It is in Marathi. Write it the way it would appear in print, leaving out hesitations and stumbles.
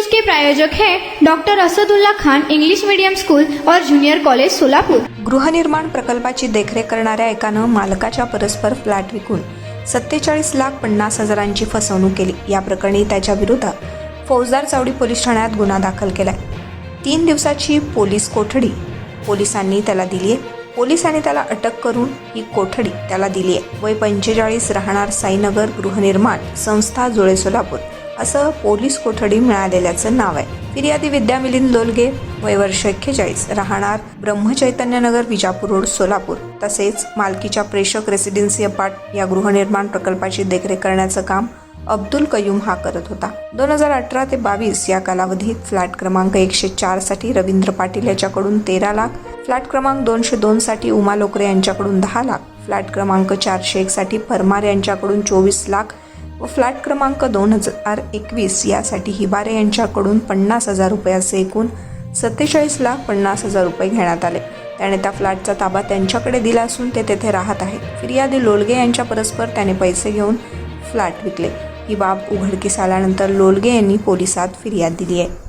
न्यूज के प्रायोजक हैं doctor Asadullah Khan English medium school और जूनियर कॉलेज सोलापूर। गृहनिर्माण प्रकल्पाची देखरेख करणाऱ्या एकानं मालकाच्या परस्पर फ्लॅट विकून 47,50,000ची फसवणूक केली। या प्रकरणी त्याच्या विरोधात फौजदार चावडी पोलीस ठाण्यात गुन्हा दाखल केलाय। 3 दिवसाची पोलीस कोठडी पोलिसांनी त्याला दिली आहे। पोलिसांनी त्याला अटक करून ही कोठडी त्याला दिली आहे। वय 45, राहणार साईनगर, गृहनिर्माण संस्था, जुळे, सोलापूर असं पोलीस कोठडी मिळालेल्याचं नाव आहे। फिर्यादी विद्या मिलिंद लोलगे, वय वर्ष 41, राहणार ब्रह्मचैतन्यनगर, विजापूर रोड, सोलापूर। तसेच मालकीच्या प्रेषक रेसिडेन्सी अपार्ट या गृहनिर्माण प्रकल्पाची देखरेख करण्याचं काम अब्दुल कयूम हा करत होता। 2018 ते 22 या कालावधीत फ्लॅट क्रमांक 104 साठी रवींद्र पाटील याच्याकडून 13 लाख, फ्लॅट क्रमांक 202 साठी उमा लोकरे यांच्याकडून 10 लाख, फ्लॅट क्रमांक 401 साठी परमार यांच्याकडून 24 लाख व फ्लॅट क्रमांक 2021 यासाठी हिबारे यांच्याकडून 50,000 रुपये असे एकूण 47,50,000 रुपये घेण्यात आले। त्याने त्या फ्लॅटचा ताबा त्यांच्याकडे दिला असून ते तेथे राहत आहेत। फिर्यादी लोलगे यांच्या परस्पर त्याने पैसे घेऊन फ्लॅट विकले। ही बाब उघडकीस आल्यानंतर लोलगे यांनी पोलिसात फिर्याद दिली आहे।